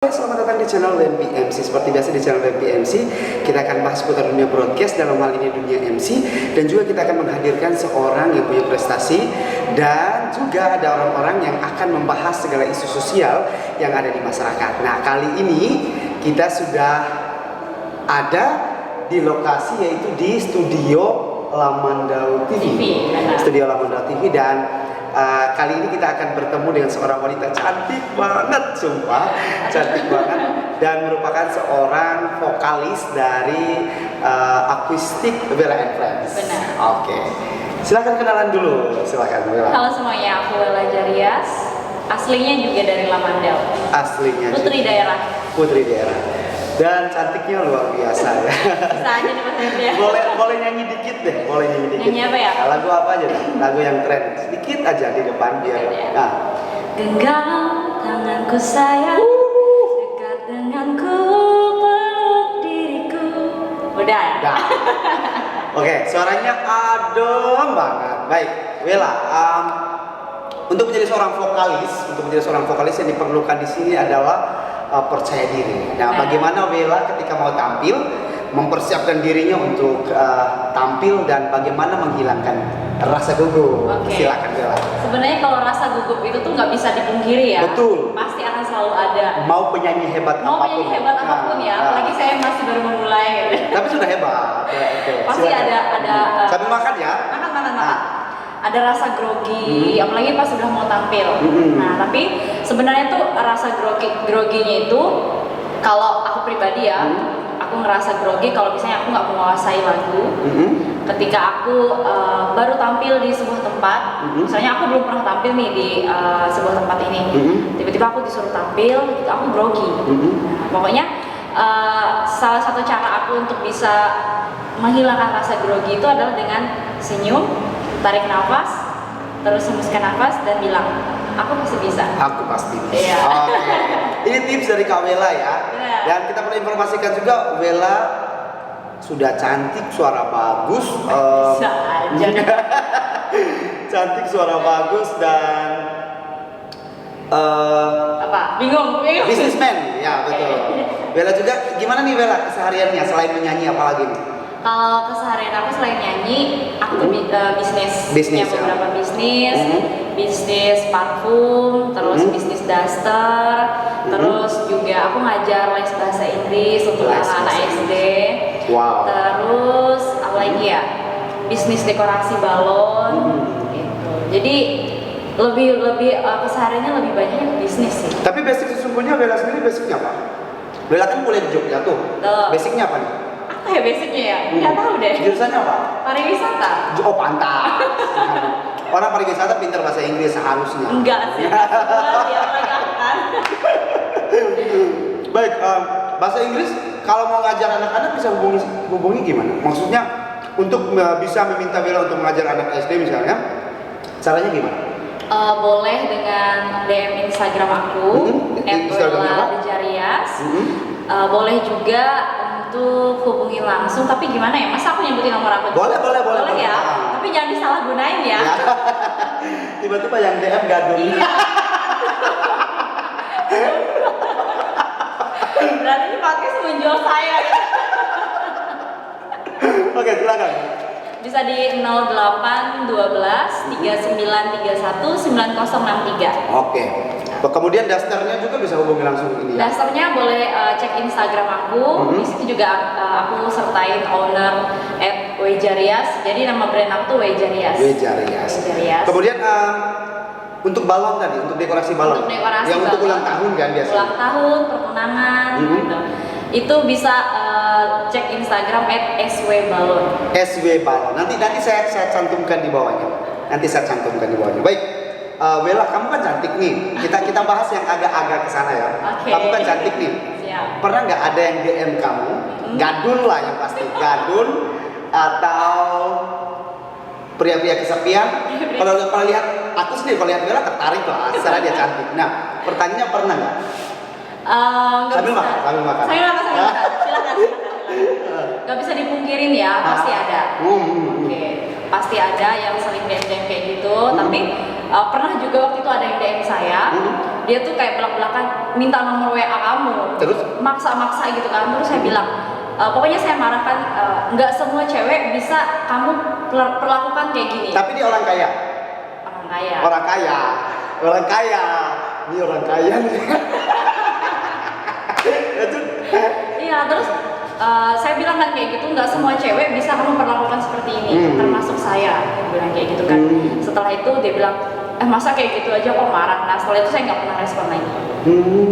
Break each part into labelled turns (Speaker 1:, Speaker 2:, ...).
Speaker 1: Selamat datang di channel WNP MC. Seperti biasa di channel WNP MC, kita akan bahas seputar dunia broadcast, dalam hal ini dunia MC, dan juga kita akan menghadirkan seorang yang punya prestasi, dan juga ada orang-orang yang akan membahas segala isu sosial yang ada di masyarakat. Nah, kali ini kita sudah ada di lokasi, yaitu di studio Lamandau TV. Studio Lamandau TV, dan kali ini kita akan bertemu dengan seorang wanita cantik banget, sumpah cantik banget, dan merupakan seorang vokalis dari Acoustic Vela and Friends.
Speaker 2: Benar.
Speaker 1: Oke, silakan kenalan dulu, silakan Vela.
Speaker 2: Halo semuanya, aku Wela Jarias. Aslinya juga dari Lamandau.
Speaker 1: Aslinya
Speaker 2: Putri daerah.
Speaker 1: Putri daerah. Dan cantiknya luar biasa ya.
Speaker 2: Bisa aja nih Mas ya.
Speaker 1: Boleh nyanyi dikit deh, boleh nyanyi dikit.
Speaker 2: Nyanyi apa ya?
Speaker 1: Lagu apa aja deh? Lagu yang tren, sedikit aja di depan biar. Nah.
Speaker 2: Genggam tanganku sayang, dekat denganku, peluk diriku. Udah ya?
Speaker 1: Udah. Oke, suaranya adem banget. Baik, Wela, untuk menjadi seorang vokalis yang diperlukan di sini adalah percaya diri. Nah, bagaimana Wela ketika mau tampil, mempersiapkan dirinya untuk tampil, dan bagaimana menghilangkan rasa gugup? Silakan Wela.
Speaker 2: Sebenarnya kalau rasa gugup itu tuh nggak bisa dipungkiri ya.
Speaker 1: Betul.
Speaker 2: Pasti akan selalu ada.
Speaker 1: Mau penyanyi hebat apapun.
Speaker 2: Ya. Apalagi saya masih baru memulai. Gitu.
Speaker 1: Tapi sudah hebat.
Speaker 2: Pasti ada.
Speaker 1: Sambil makan ya.
Speaker 2: Makan. Ada rasa grogi, apalagi pas sudah mau tampil. Nah, tapi sebenarnya tuh rasa groginya itu, kalau aku pribadi ya, aku ngerasa grogi kalau misalnya aku nggak menguasai lagu. Ketika aku baru tampil di sebuah tempat, misalnya aku belum pernah tampil nih di sebuah tempat ini, tiba-tiba aku disuruh tampil, aku grogi. Nah, pokoknya salah satu cara aku untuk bisa menghilangkan rasa grogi itu adalah dengan senyum, tarik nafas, terus hembuskan nafas, dan bilang, aku pasti bisa.
Speaker 1: Aku pasti bisa.
Speaker 2: Iya.
Speaker 1: Oke. Ini tips dari Kak Wela ya.
Speaker 2: Benar.
Speaker 1: Dan kita perlu informasikan juga, Wela sudah cantik, suara bagus.
Speaker 2: Bisa aja.
Speaker 1: Cantik, suara bagus, dan
Speaker 2: Apa? Bingung.
Speaker 1: businessman, ya betul. Wela juga, gimana nih Wela kesehariannya selain menyanyi, apa lagi nih?
Speaker 2: Kalau keseharian aku selain nyanyi, aku bisnis.
Speaker 1: Bisnis,
Speaker 2: Punya beberapa bisnis parfum, terus bisnis daster, terus juga aku ngajar les bahasa Inggris untuk anak-anak SD.
Speaker 1: Wow.
Speaker 2: Terus apa lagi ya? Bisnis dekorasi balon. Gitu. Jadi lebih kesehariannya lebih banyak bisnis sih.
Speaker 1: Tapi basic sesungguhnya Wela sendiri basicnya apa? Wela kan kuliah di Jogja tuh. Basicnya apa nih?
Speaker 2: Apa ya basicnya ya? Nggak tahu deh.
Speaker 1: Jurusannya apa?
Speaker 2: Pariwisata.
Speaker 1: Oh, pantas. Orang pariwisata pintar bahasa Inggris seharusnya.
Speaker 2: Enggak sih. Dia lagi kan.
Speaker 1: Baik, bahasa Inggris kalau mau ngajar anak-anak bisa hubungi gimana? Maksudnya untuk bisa meminta Wela untuk mengajar anak SD misalnya, caranya gimana?
Speaker 2: Boleh dengan DM Instagram aku, @wela_jarias. Boleh juga untuk hubungi langsung, tapi gimana ya? Masa aku nyebutin nomor aku?
Speaker 1: Boleh
Speaker 2: ya. Tapi jangan disalahgunain ya.
Speaker 1: Tiba-tiba yang DM gadun.
Speaker 2: Iya. Berarti ini podcast menjual saya ya.
Speaker 1: Oke, silakan.
Speaker 2: Bisa di 0812 3931 9063.
Speaker 1: Oke. Kemudian dasternya juga bisa hubungi langsung ini ya.
Speaker 2: Dasternya boleh cek Instagram aku. Di situ juga aku sertain owner @wejarias. Jadi nama brand aku tuh Wejarias.
Speaker 1: Wejarias. Kemudian untuk balon tadi, untuk dekorasi balon.
Speaker 2: Untuk dekorasi
Speaker 1: yang
Speaker 2: balon.
Speaker 1: Untuk ulang tahun kan biasanya.
Speaker 2: Ulang tahun, pertunangan, gitu. Itu bisa cek Instagram @swbalon.
Speaker 1: SW Balon. Nanti saya cantumkan di bawahnya. Baik. Wela, kamu kan cantik nih. Kita bahas yang agak-agak ke sana ya.
Speaker 2: Oke.
Speaker 1: Kamu kan cantik nih.
Speaker 2: Siap.
Speaker 1: Pernah nggak ada yang DM kamu? Gadun lah yang pasti. Gadun atau pria-pria kesepian. Kalau lihat aku sendiri, kalau lihat Wela tertarik lah. Secara dia cantik. Nah, pertanyaannya pernah nggak? Sambil makan.
Speaker 2: Silakan. Gak bisa dipungkirin ya, pasti ada. Oke, pasti ada yang sering DM kayak gitu. Tapi pernah juga waktu itu ada yang DM saya, dia tuh kayak belak-belakan minta nomor WA kamu,
Speaker 1: Terus?
Speaker 2: maksa-maksa gitu kan. Terus saya bilang, pokoknya saya marahkan, nggak semua cewek bisa kamu perlakukan kayak gini.
Speaker 1: Tapi dia orang kaya.
Speaker 2: Orang kaya.
Speaker 1: Orang kaya. Orang kaya. Ini orang kaya nih.
Speaker 2: Iya, terus saya bilang kan kayak gitu, nggak semua cewek bisa kamu perlakukan seperti ini, termasuk saya. Dia bilang kayak gitu kan. Setelah itu dia bilang, masa kayak gitu aja kok marah. Nah setelah itu saya nggak pernah respon lagi.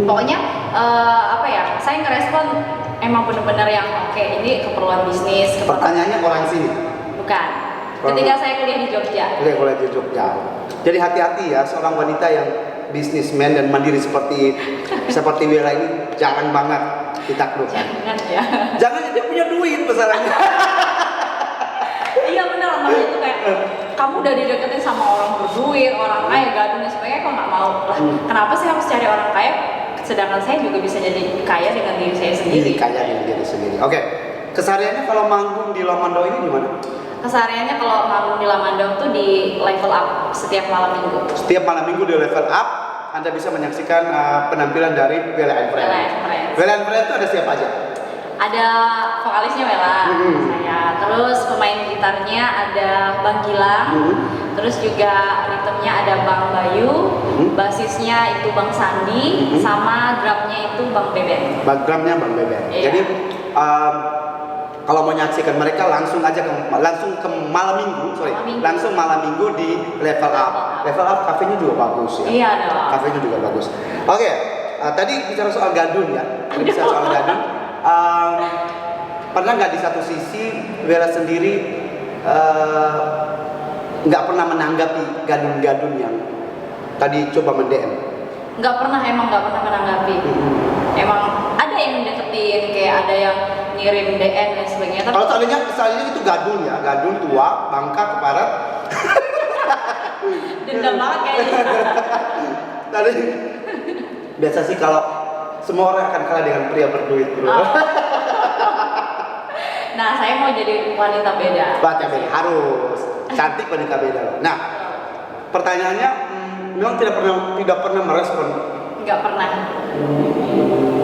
Speaker 2: Pokoknya apa ya, saya ngerespon emang bener-bener yang oke, ini keperluan bisnis.
Speaker 1: Pertanyaannya orang sini.
Speaker 2: Bukan. Ketika saya kuliah di Jogja.
Speaker 1: Kuliah di Jogja. Jadi hati-hati ya, seorang wanita yang bisnismen dan mandiri seperti Wela ini jangan banget ditaklukkan.
Speaker 2: Jangan ya.
Speaker 1: Jangan, dia punya duit masalahnya.
Speaker 2: Iya benar, makanya itu kayak kamu udah dideketin sama orang berduit, orang kaya, gadun dan sebagainya, kok nggak mau lah. Kenapa sih harus cari orang kaya? Sedangkan saya juga bisa jadi kaya dengan diri saya sendiri.
Speaker 1: Kaya dengan diri sendiri. Oke. Kesehariannya kalau manggung di Lamandau ini gimana?
Speaker 2: Kesehariannya kalau manggung di Lamandau tuh di level up setiap malam minggu.
Speaker 1: Setiap malam minggu di level up, Anda bisa menyaksikan penampilan dari Wela and Friends. Wela and Friends itu ada siapa aja?
Speaker 2: Ada vokalisnya Wela, saya. Terus pemain gitarnya ada Bang Gilang. Terus juga ritmenya ada Bang Bayu. Basisnya itu Bang Sandi. Sama drumnya itu Bang Beben.
Speaker 1: Drumnya Bang Beben.
Speaker 2: Iya.
Speaker 1: Jadi kalau mau menyaksikan mereka langsung ke malam minggu, langsung malam minggu di level up. Level up kafenya juga bagus ya.
Speaker 2: Iya dong.
Speaker 1: Kafenya juga bagus. Oke, tadi bicara soal gadun ya. Bicara soal gadun. Pernah nggak di satu sisi Wela sendiri nggak pernah menanggapi gadun-gadun yang tadi coba mendm?
Speaker 2: Nggak pernah, emang nggak pernah menanggapi. Emang ada yang deketin, kayak ada yang ngirim DM dan sebagainya.
Speaker 1: Kalau seandainya itu gadun ya, gadun tua, bangka, keparat.
Speaker 2: Dendam banget kayaknya.
Speaker 1: Tadi biasa sih kalau semua orang akan kalah dengan pria berduit, bro.
Speaker 2: Nah, saya mau jadi wanita beda.
Speaker 1: Wanita beda harus cantik, wanita beda. Nah, pertanyaannya memang tidak pernah merespon.
Speaker 2: Nggak pernah.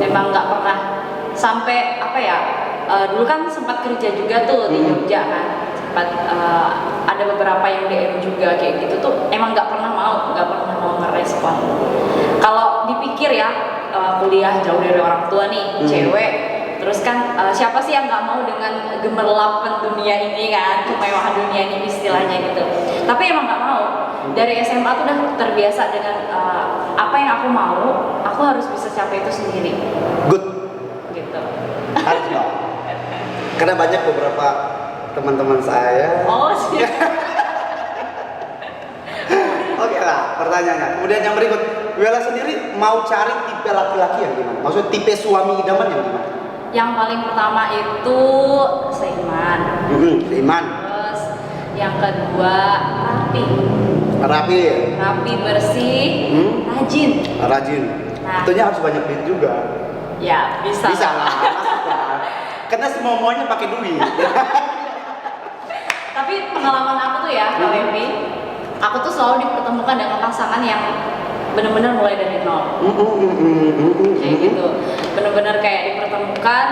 Speaker 2: Emang nggak pernah. Sampai apa ya? Dulu kan sempat kerja juga tuh di Jogja kan. Sempat ada beberapa yang DM juga kayak gitu tuh. Emang nggak pernah mau ngerespon. Kalau dipikir ya, kuliah jauh dari orang tua nih, cewek. Terus kan siapa sih yang nggak mau dengan gemerlapan dunia ini kan, kemewahan dunia ini istilahnya gitu. Tapi emang nggak mau. Dari SMA tuh udah terbiasa dengan apa yang aku mau, aku harus bisa capai itu sendiri.
Speaker 1: Good.
Speaker 2: Gitu.
Speaker 1: Harus dong. Karena banyak beberapa teman-teman saya.
Speaker 2: Oh sih.
Speaker 1: Oke lah, pertanyaannya. Kemudian yang berikut, Wela sendiri mau cari tipe laki-laki yang gimana? Maksudnya tipe suami idaman yang gimana?
Speaker 2: Yang paling pertama itu seiman.
Speaker 1: Seiman.
Speaker 2: Terus yang kedua rapi, bersih,
Speaker 1: rajin.
Speaker 2: Nah,
Speaker 1: tentunya harus banyak duit juga.
Speaker 2: Ya bisa
Speaker 1: lah, masuklah. Karena semua maunya pakai duit.
Speaker 2: Tapi pengalaman aku tuh ya, Kak Wempi, aku tuh selalu dipertemukan dengan pasangan yang benar-benar mulai dari nol. Kayak gitu, benar-benar kayak dipertemukan.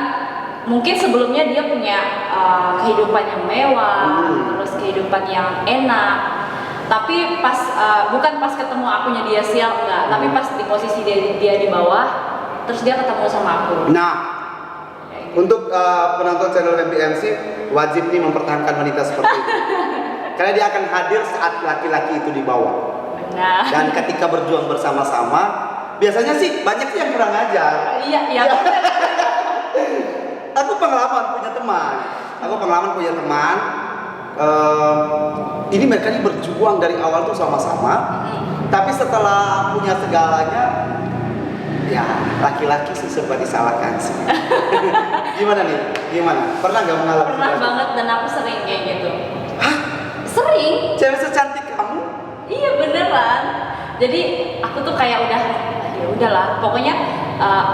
Speaker 2: Mungkin sebelumnya dia punya kehidupan yang mewah, terus kehidupan yang enak. Tapi pas bukan pas ketemu akunya dia sial, enggak. Tapi pas di posisi dia di bawah, terus dia ketemu sama aku.
Speaker 1: Nah, untuk penonton channel MPMC wajib nih mempertahankan wanita seperti itu. Karena dia akan hadir saat laki-laki itu di bawah.
Speaker 2: Nah.
Speaker 1: Dan ketika berjuang bersama-sama, biasanya sih banyak sih yang kurang ajar.
Speaker 2: Iya.
Speaker 1: Aku pengalaman punya teman. Ini mereka ini berjuang dari awal tuh sama-sama. Tapi setelah punya segalanya, ya laki-laki sih serba disalahkan sih. Gimana? Pernah nggak mengalami?
Speaker 2: Pernah banget, dan aku sering kayak gitu.
Speaker 1: Hah?
Speaker 2: Sering?
Speaker 1: Cewek secantik kamu?
Speaker 2: Iya beneran. Jadi aku tuh kayak ya udahlah. Pokoknya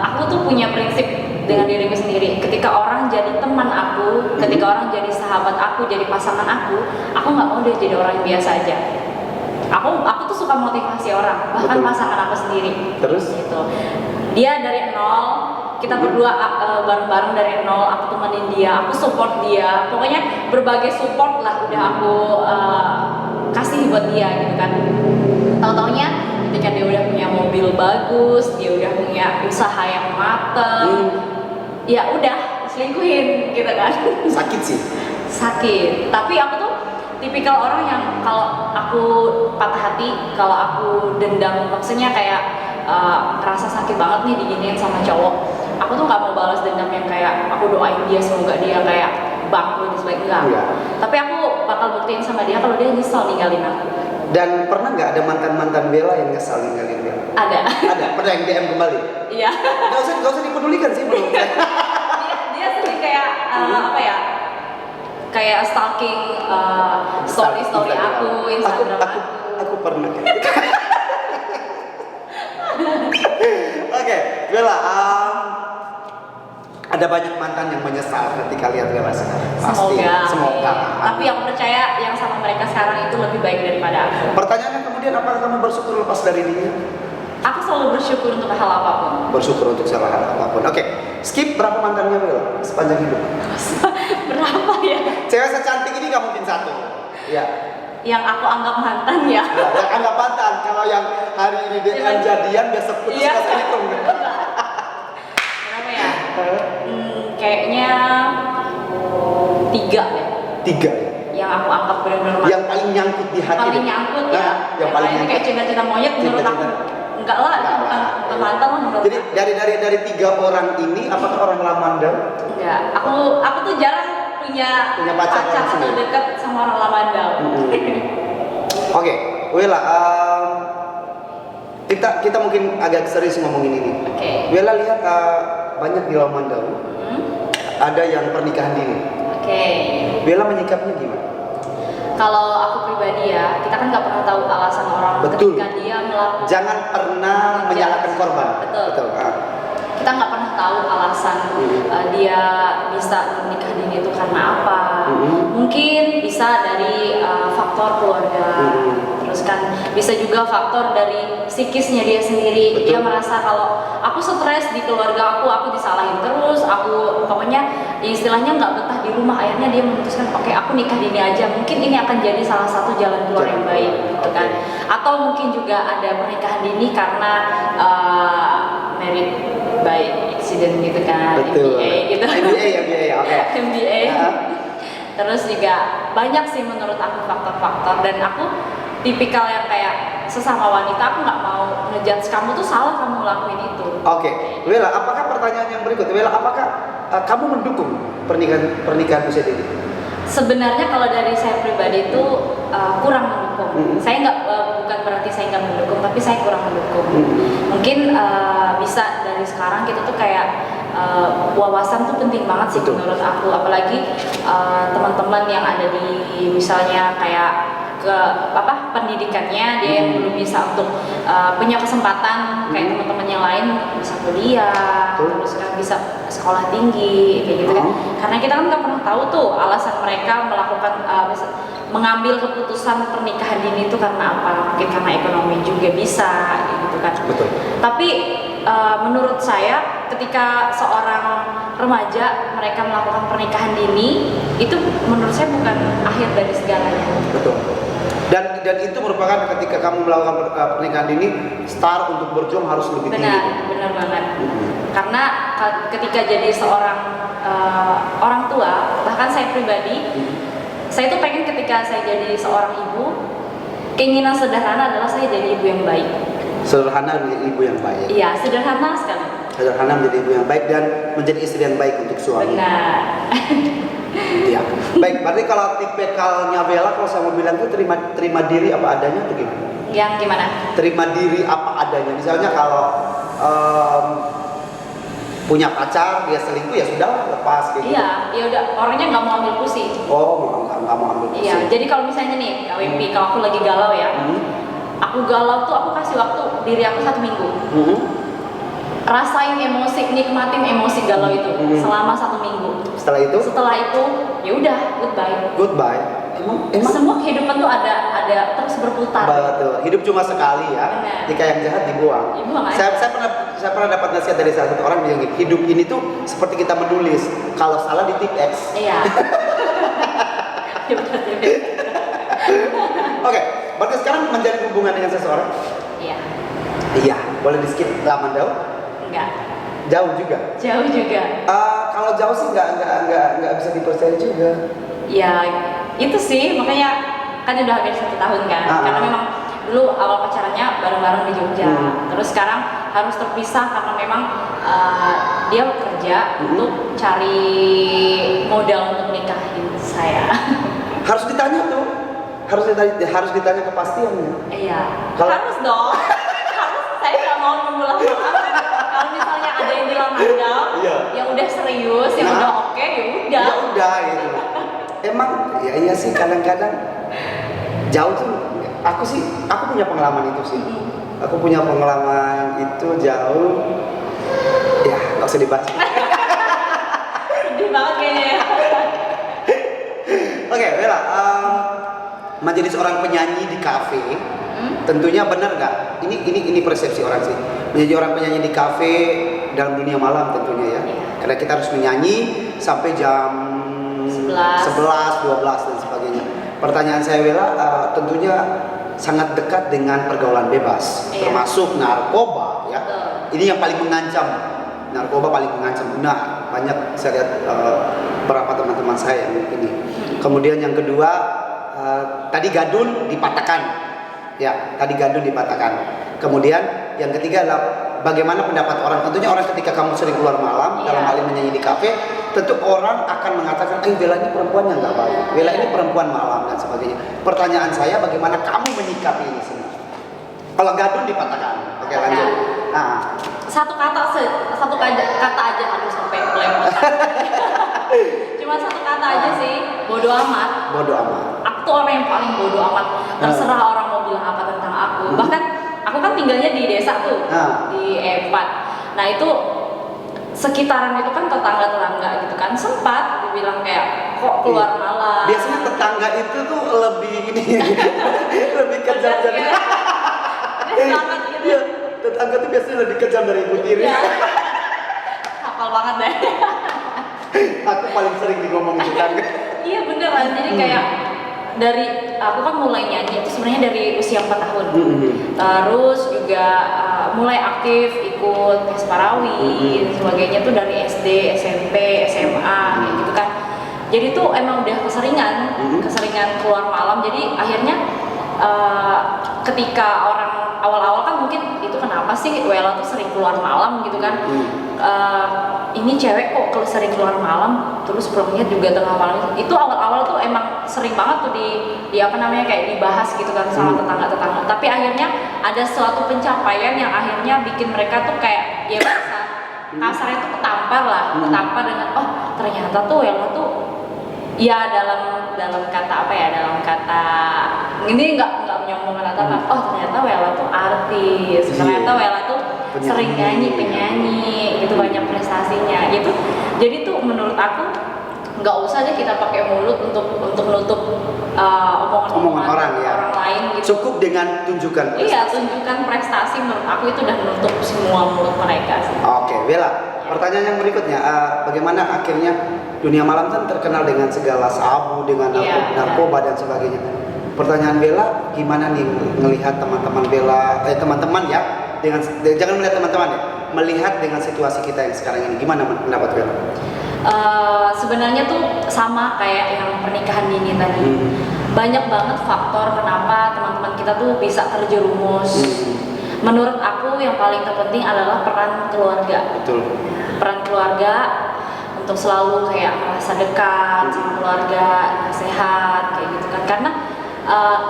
Speaker 2: aku tuh punya prinsip dengan diriku sendiri. Ketika orang jadi teman aku, ketika orang jadi sahabat aku, jadi pasangan aku nggak mau dia jadi orang yang biasa aja. Aku tuh suka motivasi orang, bahkan
Speaker 1: Betul.
Speaker 2: pasangan aku sendiri.
Speaker 1: Terus?
Speaker 2: Gitu. Dia dari nol, kita berdua bareng-bareng dari nol. Aku temenin dia, aku support dia. Pokoknya berbagai support lah udah aku kasih buat dia gitu kan. Tahu-taunya ketika dia udah punya mobil bagus, dia udah punya usaha yang mateng, ya udah selingkuhin gitu kan.
Speaker 1: Sakit sih.
Speaker 2: Sakit. Tapi aku tuh tipikal orang yang kalau aku patah hati, kalau aku dendam, maksudnya kayak ngerasa sakit banget nih diginiin sama cowok, aku tuh nggak mau balas dendam yang kayak aku doain dia semoga dia kayak bangkrut dan sebagainya, enggak.
Speaker 1: Iya.
Speaker 2: Tapi aku bakal buktiin sama dia kalau dia nyesel ninggalin aku.
Speaker 1: Dan pernah nggak ada mantan Bella yang nyesal ninggalin Bella?
Speaker 2: Ada.
Speaker 1: Ada. Pernah yang DM kembali?
Speaker 2: Iya.
Speaker 1: Gak usah dipedulikan sih menurut saya.
Speaker 2: dia sering kayak apa ya? Kayak stalking story aku, Instagram aku.
Speaker 1: Aku pernah. Oke, Bella, ada banyak mantan yang menyesal ketika lihat Bella sekarang. Pasti. Semoga.
Speaker 2: Tapi aku percaya yang sama mereka sekarang itu lebih baik daripada aku.
Speaker 1: Pertanyaannya kemudian, apakah kamu bersyukur lepas dari dia?
Speaker 2: Aku selalu bersyukur untuk hal apapun.
Speaker 1: Bersyukur untuk segala hal apapun. Oke, skip berapa mantannya Bella sepanjang hidup?
Speaker 2: Berapa ya?
Speaker 1: Cewek secantik ini nggak mungkin satu. Ya.
Speaker 2: Yang aku anggap mantan ya.
Speaker 1: Nah, yang anggap mantan. Kalau yang hari ini dengan jadian biasa putus
Speaker 2: Iya.
Speaker 1: pas hitung.
Speaker 2: Berapa ya? Kayaknya 3 deh.
Speaker 1: 3 ya.
Speaker 2: Yang aku anggap benar-benar
Speaker 1: Yang paling nyangkut di hati.
Speaker 2: paling
Speaker 1: deh.
Speaker 2: nyangkut
Speaker 1: Nah,
Speaker 2: ya.
Speaker 1: yang paling
Speaker 2: lainnya kayak
Speaker 1: nyangkut.
Speaker 2: cinta-cinta monyet menurut aku.
Speaker 1: Cinta-cinta.
Speaker 2: Enggak lah, itu bukan mantan lah menurut
Speaker 1: Jadi
Speaker 2: aku.
Speaker 1: dari 3 orang ini, apakah orang Lamandau?
Speaker 2: Enggak, aku tuh jarang punya
Speaker 1: pacar orang
Speaker 2: atau
Speaker 1: sendiri.
Speaker 2: dekat sama orang Lamandau.
Speaker 1: Oke, Wela, kita mungkin agak serius ngomongin ini.
Speaker 2: Oke.
Speaker 1: Wela lihat banyak di Lamandau ada yang pernikahan dini.
Speaker 2: Oke.
Speaker 1: Wela menyikapinya gimana?
Speaker 2: Kalau aku pribadi ya, kita kan nggak pernah tahu alasan orang
Speaker 1: Betul.
Speaker 2: ketika dia melakukan.
Speaker 1: Jangan pernah menyalahkan korban.
Speaker 2: Betul.
Speaker 1: Ah.
Speaker 2: Kita nggak pernah tahu alasan dia bisa menikah dini itu karena apa. Mungkin bisa dari faktor keluarga, terus kan bisa juga faktor dari psikisnya dia sendiri.
Speaker 1: Betul.
Speaker 2: Dia merasa kalau aku stres di keluarga aku disalahin terus, aku pokoknya istilahnya nggak betah di rumah. Akhirnya dia memutuskan, oke, aku nikah dini aja. Mungkin ini akan jadi salah satu jalan keluar yang baik, gitu kan. Atau mungkin juga ada pernikahan dini karena married by accident gitu kan.
Speaker 1: Betul.
Speaker 2: MBA gitu.
Speaker 1: MBA, oke.
Speaker 2: MBA. Terus juga banyak sih menurut aku faktor-faktor, dan aku tipikal yang kayak sesama wanita, aku nggak mau ngejudge kamu tuh salah kamu ngelakuin itu.
Speaker 1: Oke, Wela, apakah pertanyaan yang berikut, Wela, apakah kamu mendukung pernikahan usia dini?
Speaker 2: Sebenarnya kalau dari saya pribadi itu kurang mendukung. Saya nggak bukan berarti saya nggak mendukung, tapi saya kurang mendukung. Mungkin bisa dari sekarang kita tuh kayak wawasan tuh penting banget sih.
Speaker 1: Betul.
Speaker 2: Menurut aku, apalagi teman-teman yang ada di misalnya kayak pendidikannya dia yang belum bisa untuk punya kesempatan kayak teman-teman yang lain bisa kuliah, terus kan bisa sekolah tinggi kayak gitu kan. Karena kita kan nggak pernah tahu tuh alasan mereka melakukan mengambil keputusan pernikahan dini itu karena apa. Mungkin karena ekonomi juga bisa gitu kan.
Speaker 1: Betul.
Speaker 2: Tapi menurut saya ketika seorang remaja mereka melakukan pernikahan dini, itu menurut saya bukan akhir dari segalanya.
Speaker 1: Betul. Dan itu merupakan ketika kamu melakukan pernikahan dini, start untuk berjuang harus lebih tinggi.
Speaker 2: Benar banget. Karena ketika jadi seorang orang tua, bahkan saya pribadi, saya tuh pengen ketika saya jadi seorang ibu, keinginan sederhana adalah saya jadi ibu yang baik.
Speaker 1: Sederhana menjadi ibu yang baik.
Speaker 2: Iya, sederhana sekali.
Speaker 1: Sederhana menjadi ibu yang baik dan menjadi istri yang baik untuk suami.
Speaker 2: Benar.
Speaker 1: Iya. Baik, berarti kalau tipikalnya Bella, kalau saya mau bilang itu terima diri apa adanya atau gimana?
Speaker 2: Yang gimana?
Speaker 1: Terima diri apa adanya. Misalnya kalau punya pacar dia selingkuh, ya sudah, lepas kayak gitu.
Speaker 2: Iya, ya udah, orangnya nggak mau ambil pusing.
Speaker 1: Oh, nggak mau ambil pusing.
Speaker 2: Iya, jadi kalau misalnya nih, KWP, kalau aku lagi galau ya, aku galau tuh aku kasih waktu diri aku 1 minggu. Rasain emosi, nikmatin emosi galau itu selama 1 minggu.
Speaker 1: Setelah itu
Speaker 2: ya udah, goodbye.
Speaker 1: goodbye. emang
Speaker 2: semua kehidupan tuh ada terus berputar.
Speaker 1: betul. Hidup cuma sekali ya.
Speaker 2: Benar.
Speaker 1: Jika yang jahat dibuang.
Speaker 2: Dibuang aja.
Speaker 1: Saya pernah dapat nasihat dari salah satu orang bilang, hidup ini tuh seperti kita menulis. Kalau salah di tip X.
Speaker 2: Iya.
Speaker 1: Oke, berarti sekarang menjalin hubungan dengan seseorang?
Speaker 2: Iya.
Speaker 1: Iya, boleh di skip lama jauh?
Speaker 2: Enggak.
Speaker 1: Jauh juga.
Speaker 2: Jauh juga.
Speaker 1: Kalau jauh sih nggak bisa dipercaya juga.
Speaker 2: Ya itu sih makanya kan udah hampir 1 tahun kan. Karena memang dulu awal pacarannya bareng-bareng di Jogja. Terus sekarang harus terpisah karena memang dia bekerja untuk cari modal untuk nikahin saya.
Speaker 1: Harus ditanya tuh. Harus ditanya kepastiannya.
Speaker 2: Iya. Harus dong. Harus, saya nggak mau nunggu lama-lama. Kalau misalnya ada yang bilang mandau, yang udah serius, yang udah oke, ya udah.
Speaker 1: Ya udah gitu. Emang ya iya sih kadang-kadang jauh tuh. Aku punya pengalaman itu sih. Aku punya pengalaman itu jauh. Ya nggak usah dibahas.
Speaker 2: Sedih banget kayaknya ya.
Speaker 1: Oke, Bella. Menjadi seorang penyanyi di kafe, tentunya benar nggak? Ini persepsi orang sih. Menjadi orang penyanyi di kafe dalam dunia malam tentunya ya. Karena kita harus menyanyi sampai jam 11, 12 dan sebagainya. Pertanyaan saya Bella, tentunya sangat dekat dengan pergaulan bebas, termasuk narkoba ya. Ini yang paling mengancam. Narkoba paling mengancam. Nah, banyak saya lihat beberapa teman-teman saya yang ini. Kemudian yang kedua, tadi gadun dipatahkan, ya. Tadi gadun dipatahkan. Kemudian yang ketiga adalah bagaimana pendapat orang. Tentunya orang ketika kamu sering keluar malam, dalam hal ini menyanyi di kafe, tentu orang akan mengatakan, Bella ini perempuan yang nggak baik, Bella ini perempuan malam dan sebagainya. Pertanyaan saya, bagaimana kamu menyikapi ini semua? Kalau gadun dipatahkan, oke lanjut. Nah,
Speaker 2: satu kata aja harus sampai lempar. Cuma satu kata aja sih, bodoh amat.
Speaker 1: Bodoh amat.
Speaker 2: Aku tuh orang yang paling bodoh amat. Terserah orang mau bilang apa tentang aku. Bahkan aku kan tinggalnya di desa tuh, di E4. Nah itu sekitaran itu kan tetangga-tetangga gitu kan, sempat dibilang kayak kok keluar malam.
Speaker 1: Biasanya tetangga itu tuh lebih ini, lebih kejam dari.
Speaker 2: Banget gitu.
Speaker 1: Tetangga tuh biasanya lebih kejam dari ibu tiri.
Speaker 2: Ya. Hafal banget deh.
Speaker 1: Aku paling sering ngomongin tetangga.
Speaker 2: Iya beneran, jadi kayak dari aku kan mulai nyanyi itu sebenarnya dari usia 4 tahun. Terus juga mulai aktif ikut Pesparawi dan sebagainya tuh dari SD, SMP, SMA gitu kan. Jadi tuh emang udah keseringan keluar malam. Jadi akhirnya ketika orang awal-awal kan mungkin itu kenapa sih Wella tuh sering keluar malam gitu kan. Ini cewek kok sering keluar malam terus pulangnya juga tengah malam. Itu awal-awal tuh emang sering banget tuh di apa namanya kayak dibahas gitu kan sama tetangga-tetangga. Tapi akhirnya ada suatu pencapaian yang akhirnya bikin mereka tuh kayak ya biasa kasarnya tuh ketampar dengan ternyata tuh Wella tuh ya dalam kata apa ya, dalam kata ini nggak menyombongkan atau ternyata Wella tuh artis, ternyata Wella tuh sering penyanyi gitu, banyak prestasinya gitu. Jadi tuh menurut aku nggak usah deh kita pakai mulut untuk nutup omongan orang lain gitu.
Speaker 1: Cukup dengan tunjukkan prestasi.
Speaker 2: Iya, tunjukkan prestasi, menurut aku itu udah menutup semua mulut mereka sih.
Speaker 1: Oke, Bella, pertanyaan yang berikutnya, bagaimana akhirnya dunia malam kan terkenal dengan segala sabu, dengan narkoba dan sebagainya. Pertanyaan Bella, gimana nih melihat teman-teman Bella, teman-teman ya, jangan melihat teman-teman ya, melihat dengan situasi kita yang sekarang ini, gimana pendapat Bella?
Speaker 2: Sebenarnya tuh sama kayak yang pernikahan dini tadi. Banyak banget faktor kenapa teman-teman kita tuh bisa terjerumus. Menurut aku yang paling terpenting adalah peran keluarga.
Speaker 1: Betul.
Speaker 2: Peran keluarga untuk selalu kayak merasa dekat sama keluarga, sehat kayak gitu kan. Karena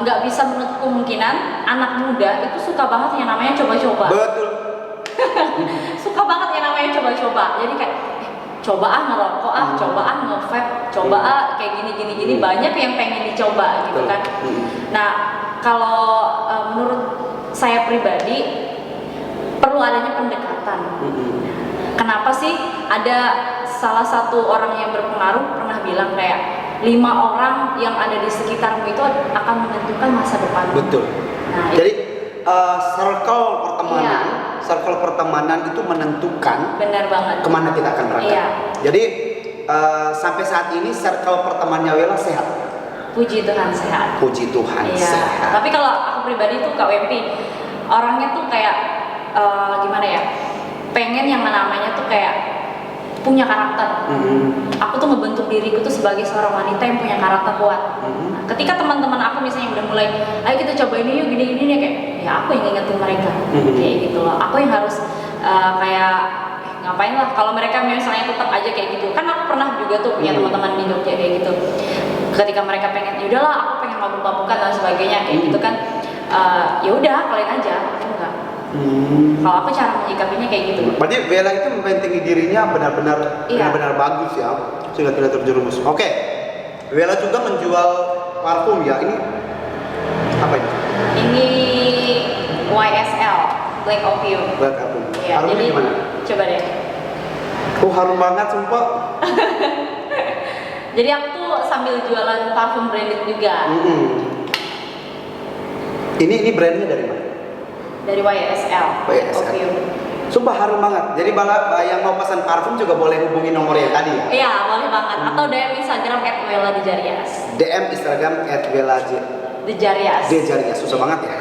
Speaker 2: nggak bisa menutup kemungkinan anak muda itu suka banget yang namanya coba-coba.
Speaker 1: Betul.
Speaker 2: Suka banget yang namanya coba-coba. Jadi kayak coba ngerokok coba nge-vape, coba kayak gini banyak yang pengen dicoba gitu kan. Nah kalau menurut saya pribadi perlu adanya pendekatan. Kenapa sih ada salah satu orang yang berpengaruh pernah bilang kayak 5 orang yang ada di sekitarmu itu akan menentukan masa depan.
Speaker 1: Betul.
Speaker 2: Nah,
Speaker 1: jadi circle pertemanan itu menentukan
Speaker 2: benar banget
Speaker 1: kemana kita akan berangkat.
Speaker 2: Iya.
Speaker 1: Jadi sampai saat ini circle pertemanannya Wela sehat.
Speaker 2: Puji Tuhan sehat.
Speaker 1: Puji Tuhan sehat.
Speaker 2: Tapi kalau aku pribadi tuh Kak Wempi, orangnya tuh kayak gimana ya? Pengen yang namanya tuh kayak punya karakter. Aku tuh ngebentuk diriku tuh sebagai seorang wanita yang punya karakter kuat. Nah, ketika teman-teman aku misalnya udah mulai, ayo kita cobain yuk gini-gini nih, kayak ya aku yang ngingetin mereka, kayak gitu loh. Aku yang harus kayak ngapain lah kalau mereka misalnya tetap aja kayak gitu. Kan aku pernah juga tuh punya teman-teman di Jogja kayak gitu. Ketika mereka pengen, yaudahlah aku pengen mabuk-mabukan dan sebagainya kayak gitu kan. Ya udah kalian aja, aku enggak. Kalau aku cara menyikapinya kayak gitu.
Speaker 1: Berarti Wela itu membentengi dirinya benar-benar bagus ya, sehingga tidak terjerumus. Oke. Wela juga menjual parfum ya. Ini apa ini?
Speaker 2: Ini YSL Black Opium.
Speaker 1: Black Opium.
Speaker 2: Ya,
Speaker 1: Harumnya
Speaker 2: jadi
Speaker 1: gimana?
Speaker 2: coba deh.
Speaker 1: Harum banget sumpah.
Speaker 2: Jadi aku tuh sambil jualan parfum branded juga.
Speaker 1: Ini brandnya dari mana?
Speaker 2: Dari YSL. Opium.
Speaker 1: Sumpah harum banget. Jadi yang mau pesan parfum juga boleh hubungi nomor yang tadi ya?
Speaker 2: Iya, boleh banget. Atau DM Instagram @wela_dejarias.
Speaker 1: DM Instagram
Speaker 2: @wela_dejarias.
Speaker 1: Dejarias, susah banget ya.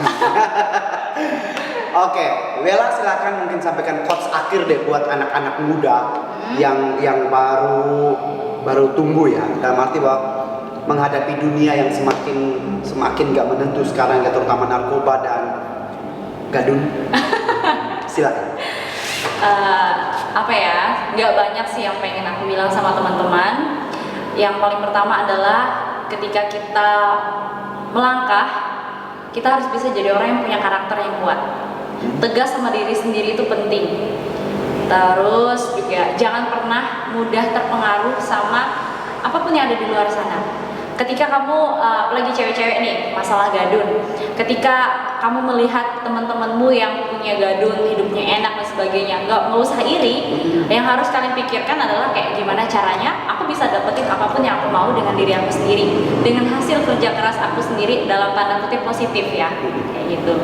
Speaker 1: Oke, Wela silakan mungkin sampaikan quotes akhir deh buat anak-anak muda yang baru tumbuh ya. Dalam arti bahwa menghadapi dunia yang semakin gak menentu sekarang ya, terutama narkoba dan gadun. Silakan.
Speaker 2: Apa ya? Nggak banyak sih yang pengen aku bilang sama teman-teman. Yang paling pertama adalah ketika kita melangkah, kita harus bisa jadi orang yang punya karakter yang kuat. Tegas sama diri sendiri itu penting. Terus juga jangan pernah mudah terpengaruh sama apapun yang ada di luar sana. Ketika kamu, apalagi cewek-cewek nih, masalah gadun. Ketika kamu melihat teman-temanmu yang punya gadun, hidupnya enak dan sebagainya, nggak usah iri. Yang harus kalian pikirkan adalah kayak gimana caranya aku bisa dapetin apapun yang aku mau dengan diri aku sendiri, dengan hasil kerja keras aku sendiri dalam tanda kutip positif ya, kayak gitu.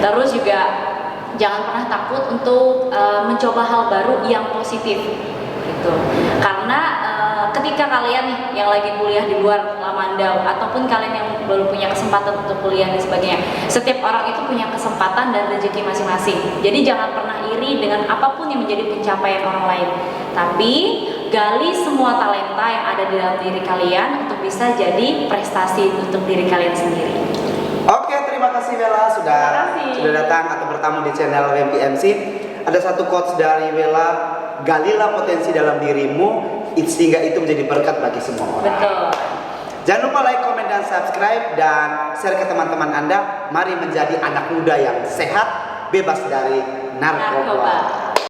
Speaker 2: Terus juga jangan pernah takut untuk mencoba hal baru yang positif, gitu. Karena ketika kalian yang lagi kuliah di luar Lamandau ataupun kalian yang baru punya kesempatan untuk kuliah dan sebagainya, setiap orang itu punya kesempatan dan rezeki masing-masing. Jadi jangan pernah iri dengan apapun yang menjadi pencapaian orang lain, tapi gali semua talenta yang ada di dalam diri kalian untuk bisa jadi prestasi untuk diri kalian sendiri.
Speaker 1: Oke, terima kasih Wela sudah datang atau bertamu di channel WMPMC. Ada satu quotes dari Wela, galilah potensi dalam dirimu sehingga itu menjadi berkat bagi semua orang.
Speaker 2: Betul.
Speaker 1: Jangan lupa like, komen, dan subscribe dan share ke teman-teman Anda. Mari menjadi anak muda yang sehat, bebas dari narkoba.